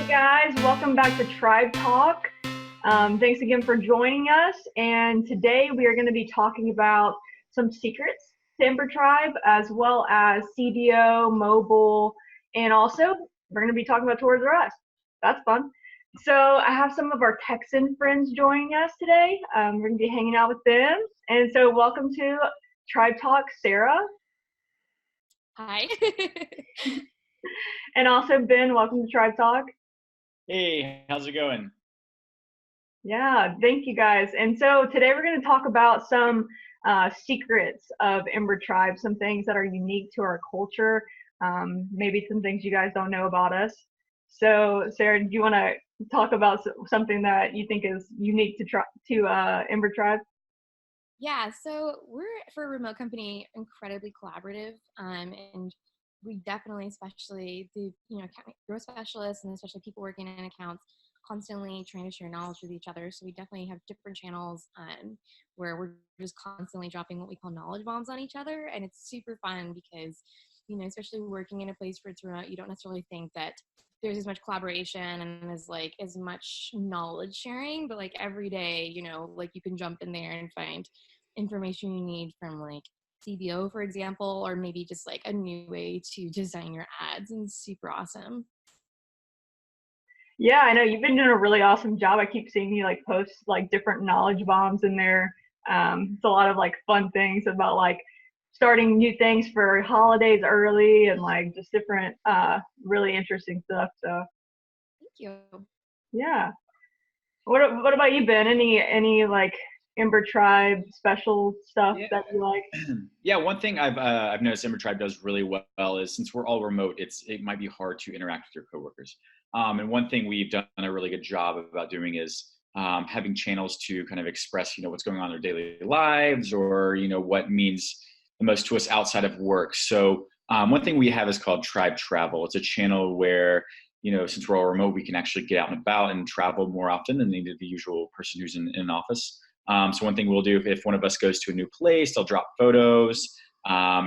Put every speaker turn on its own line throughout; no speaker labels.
Guys, welcome back to TribeTalk. Thanks again for joining us. And today we are going to be talking about some secrets to EmberTribe, as well as CBO, mobile, and also we're going to be talking about Tours R Us. That's fun. So I have some of our Texan friends joining us today. We're going to be hanging out with them. And so welcome to TribeTalk, Sarah.
Hi.
And also Ben, welcome to TribeTalk.
Hey, how's it going?
Yeah, thank you guys. And so today we're going to talk about some secrets of EmberTribe, some things that are unique to our culture, maybe some things you guys don't know about us. So Sarah, do you want to talk about something that you think is unique to EmberTribe?
Yeah, so we're, for a remote company, incredibly collaborative, and we definitely, especially the growth specialists and especially people working in accounts, constantly trying to share knowledge with each other. So we definitely have different channels where we're just constantly dropping what we call knowledge bombs on each other, and it's super fun because especially working in a place where it's remote, you don't necessarily think that there's as much collaboration and as much knowledge sharing, but like every day, like you can jump in there and find information you need from like CBO, for example, or maybe just like a new way to design your ads, and it's super awesome.
Yeah, I know you've been doing a really awesome job. I keep seeing you like post like different knowledge bombs in there. It's a lot of like fun things about like starting new things for holidays early and like just different really interesting stuff. So
Thank you.
yeah. What about you, Ben? Any like EmberTribe special stuff that you like?
Yeah, one thing I've noticed EmberTribe does really well is since we're all remote, it might be hard to interact with your coworkers. And one thing we've done a really good job about doing is having channels to kind of express, what's going on in their daily lives, or what means the most to us outside of work. So one thing we have is called Tribe Travel. It's a channel where since we're all remote, we can actually get out and about and travel more often than the usual person who's in an office. So one thing we'll do if one of us goes to a new place, they'll drop photos,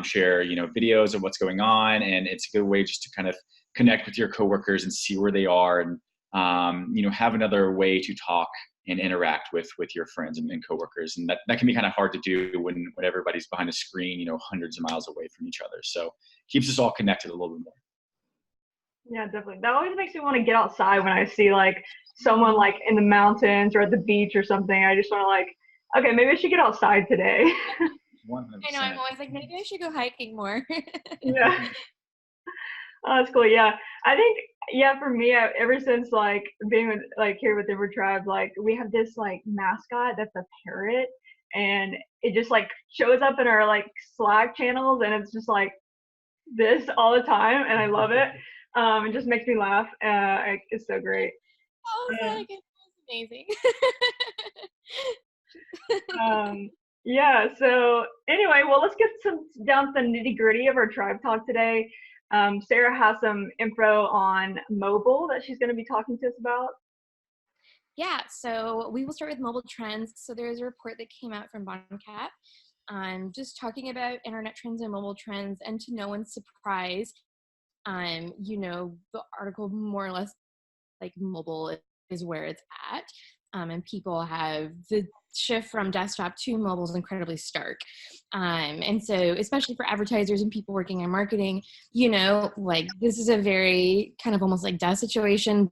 share videos of what's going on, and it's a good way just to kind of connect with your coworkers and see where they are, and have another way to talk and interact with your friends and coworkers. And that can be kind of hard to do when everybody's behind a screen, hundreds of miles away from each other. So keeps us all connected a little bit more.
Yeah, definitely. That always makes me want to get outside when I see like someone like in the mountains or at the beach or something. I just want to like, okay, maybe I should get outside today.
100%.
I know, I'm always like, maybe I should go hiking more.
Yeah. Oh, that's cool. Yeah. I think, yeah, for me, ever since like being with like here with EmberTribe, like we have this like mascot that's a parrot, and it just like shows up in our like Slack channels, and it's just like this all the time, and I love it. It just makes me laugh. It's so great.
Oh, it's amazing.
Yeah, so anyway, well, let's get down to the nitty gritty of our tribe talk today. Sarah has some info on mobile that she's going to be talking to us about.
Yeah, so we will start with mobile trends. So there's a report that came out from Boncat, just talking about internet trends and mobile trends, and to no one's surprise, the article more or less like mobile is where it's at, and people have the shift from desktop to mobile is incredibly stark, and so especially for advertisers and people working in marketing, like this is a very kind of almost like death situation.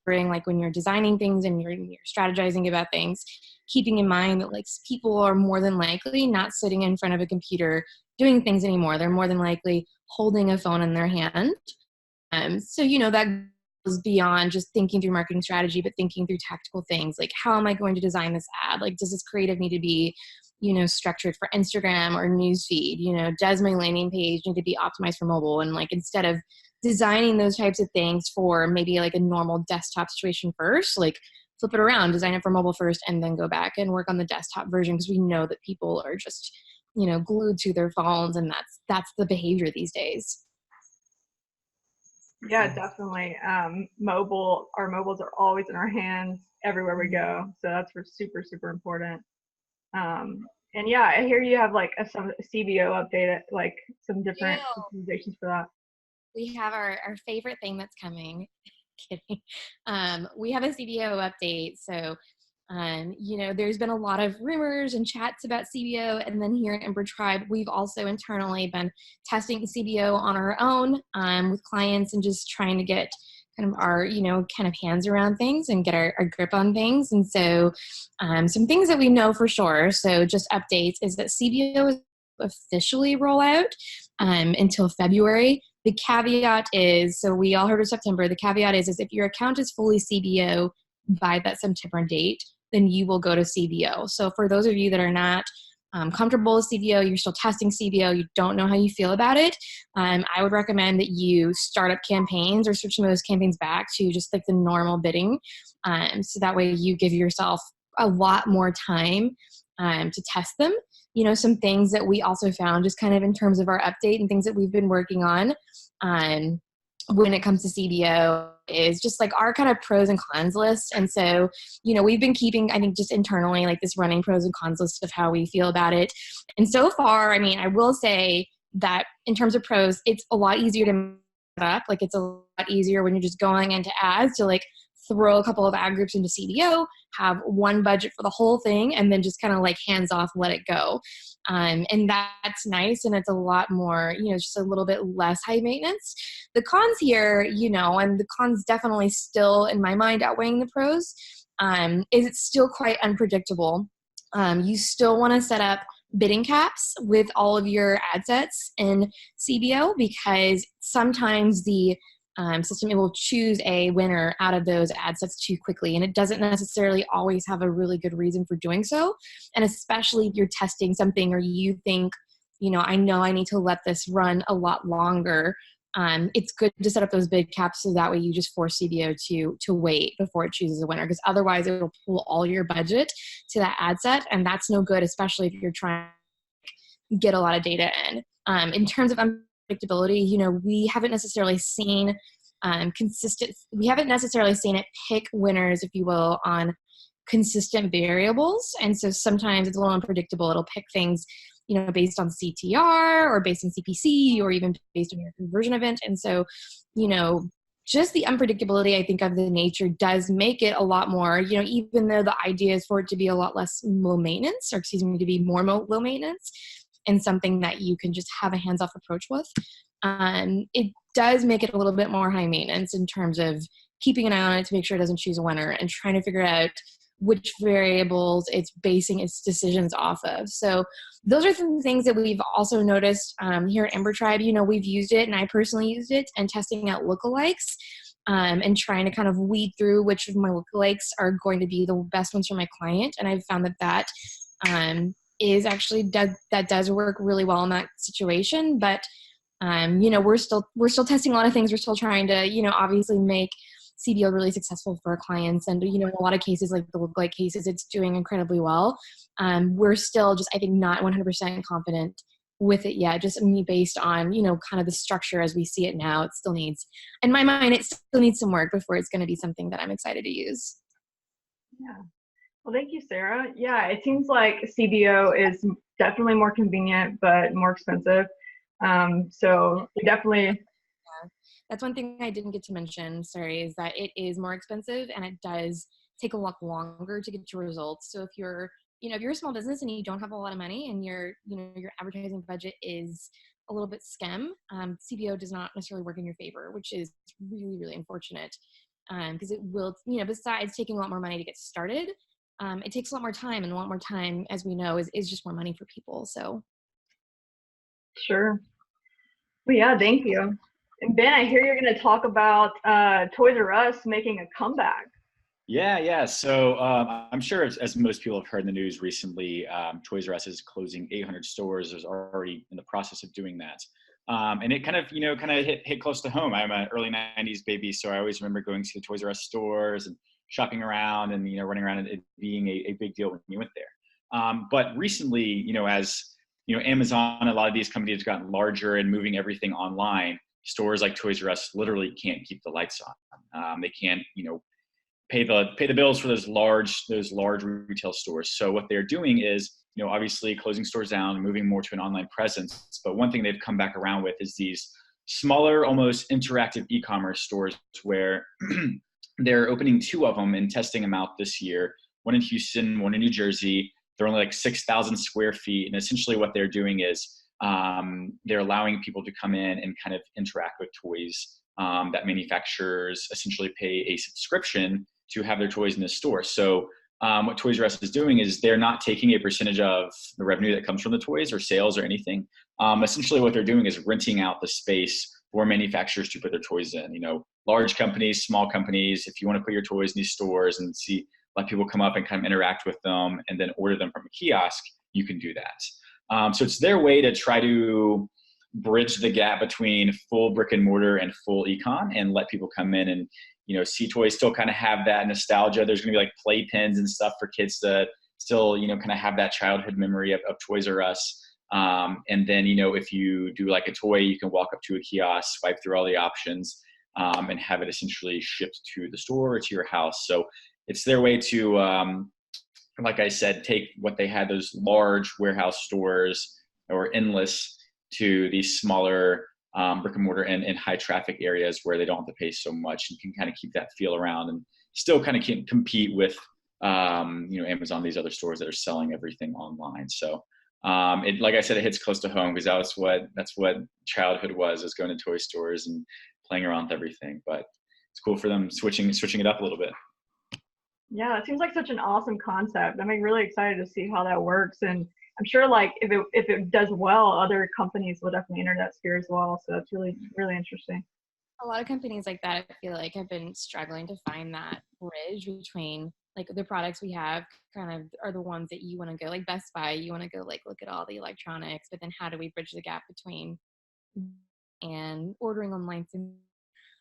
Like when you're designing things and you're strategizing about things, keeping in mind that like people are more than likely not sitting in front of a computer doing things anymore. They're more than likely holding a phone in their hand. So that goes beyond just thinking through marketing strategy, but thinking through tactical things like, how am I going to design this ad? Like, does this creative need to be structured for Instagram or newsfeed? Does my landing page need to be optimized for mobile? And like, instead of designing those types of things for maybe like a normal desktop situation first, like flip it around, design it for mobile first, and then go back and work on the desktop version, because we know that people are just glued to their phones, and that's the behavior these days.
Yeah, definitely. Our mobiles are always in our hands everywhere we go. So that's super, super important. And yeah, I hear you have like some CBO update, like some different customizations for that.
We have our favorite thing that's coming. Kidding. We have a CBO update. So, there's been a lot of rumors and chats about CBO. And then here at EmberTribe, we've also internally been testing CBO on our own with clients and just trying to get kind of our, kind of hands around things and get our grip on things. And so some things that we know for sure, so just updates, is that CBO is officially roll out until February. The caveat is, so we all heard of September, the caveat is if your account is fully CBO by that September date, then you will go to CBO. So for those of you that are not comfortable with CBO, you're still testing CBO, you don't know how you feel about it, I would recommend that you start up campaigns or switch those campaigns back to just like the normal bidding. So that way you give yourself a lot more time to test them. Some things that we also found just kind of in terms of our update and things that we've been working on when it comes to CBO is just like our kind of pros and cons list. And so, we've been keeping, I think, just internally like this running pros and cons list of how we feel about it. And so far, I mean, I will say that in terms of pros, it's a lot easier to set up. Like it's a lot easier when you're just going into ads to like throw a couple of ad groups into CBO, have one budget for the whole thing, and then just kind of like hands off, let it go. And that's nice. And it's a lot more, just a little bit less high maintenance. The cons here, and the cons definitely still in my mind outweighing the pros, is it's still quite unpredictable. You still want to set up bidding caps with all of your ad sets in CBO because sometimes the system, it will choose a winner out of those ad sets too quickly. And it doesn't necessarily always have a really good reason for doing so. And especially if you're testing something or you think, I know I need to let this run a lot longer. It's good to set up those bid caps so that way you just force CBO to wait before it chooses a winner, because otherwise it will pull all your budget to that ad set. And that's no good, especially if you're trying to get a lot of data in. In terms of unpredictability, we haven't necessarily seen we haven't necessarily seen it pick winners, if you will, on consistent variables. And so sometimes it's a little unpredictable. It'll pick things, based on CTR or based on CPC or even based on your conversion event. And so, just the unpredictability, I think, of the nature does make it a lot more, even though the idea is for it to be a lot less low maintenance, or excuse me, to be more low maintenance, and something that you can just have a hands-off approach with. It does make it a little bit more high maintenance in terms of keeping an eye on it to make sure it doesn't choose a winner and trying to figure out which variables it's basing its decisions off of. So those are some things that we've also noticed here at EmberTribe. We've used it, and I personally used it, and testing out lookalikes and trying to kind of weed through which of my lookalikes are going to be the best ones for my client. And I've found that is actually that does work really well in that situation. But we're still testing a lot of things. We're still trying to obviously make CBO really successful for our clients. And in a lot of cases, like the lookalike cases, it's doing incredibly well. We're still just, I think, not 100% confident with it yet, just based on kind of the structure as we see it now. It still needs, in my mind, it still needs some work before it's going to be something that I'm excited to use.
Yeah. Well, thank you, Sarah. Yeah, it seems like CBO is definitely more convenient, but more expensive. So we definitely.
Yeah. That's one thing I didn't get to mention, sorry, is that it is more expensive and it does take a lot longer to get your results. So if you're a small business and you don't have a lot of money and your advertising budget is a little bit skim, CBO does not necessarily work in your favor, which is really, really unfortunate. Because it will, besides taking a lot more money to get started, it takes a lot more time, and a lot more time, as we know, is just more money for people. So.
Sure. Well, yeah, thank you. And Ben, I hear you're going to talk about Toys R Us making a comeback.
Yeah. So I'm sure, as most people have heard in the news recently, Toys R Us is closing 800 stores. There's already in the process of doing that. And it kind of hit close to home. I'm an early 90s baby, so I always remember going to the Toys R Us stores and shopping around and, running around, and it being a big deal when you went there. But recently, as Amazon, a lot of these companies have gotten larger and moving everything online. Stores like Toys R Us literally can't keep the lights on. They can't, pay the bills for those large retail stores. So what they're doing is, obviously closing stores down, moving more to an online presence. But one thing they've come back around with is these smaller, almost interactive e-commerce stores where they're opening 2 of them and testing them out this year. One in Houston, one in New Jersey. They're only like 6,000 square feet. And essentially what they're doing is they're allowing people to come in and kind of interact with toys that manufacturers essentially pay a subscription to have their toys in the store. So what Toys R Us is doing is they're not taking a percentage of the revenue that comes from the toys or sales or anything. Essentially what they're doing is renting out the space for manufacturers to put their toys in. You know, large companies, small companies, if you want to put your toys in these stores and let people come up and kind of interact with them and then order them from a kiosk, you can do that. So it's their way to try to bridge the gap between full brick and mortar and full econ and let people come in and, you know, see toys, still kind of have that nostalgia. There's going to be like play pens and stuff for kids to still, you know, kind of have that childhood memory of Toys R Us. And then, you know, if you do like a toy, you can walk up to a kiosk, swipe through all the options, and have it essentially shipped to the store or to your house. So it's their way to, like I said, take what they had, those large warehouse stores or endless, to these smaller brick and mortar and high traffic areas where they don't have to pay so much and can kind of keep that feel around and still kind of compete with, you know, Amazon, these other stores that are selling everything online. So like I said, it hits close to home because that's what childhood was going to toy stores and playing around with everything. But it's cool for them switching it up a little bit.
Yeah, it seems like such an awesome concept. I'm like really excited to see how that works, and I'm sure like if it does well, other companies will definitely enter that sphere as well. So it's really interesting.
A lot of companies like that, I feel like, have been struggling to find that bridge between like the products we have kind of are the ones that you want to go, like Best Buy, you want to go like look at all the electronics, but then how do we bridge the gap between and ordering online?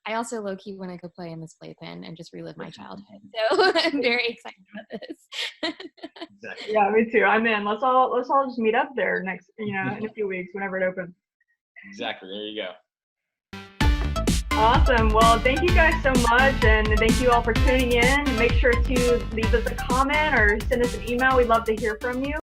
I also low-key want to go play in this playpen and just relive my childhood. So I'm very excited about this.
Exactly.
Yeah, me too. I'm in. Let's all just meet up there next, you know, in a few weeks, whenever it opens.
Exactly. There you go.
Awesome. Well, thank you guys so much, and thank you all for tuning in. Make sure to leave us a comment or send us an email. We'd love to hear from you.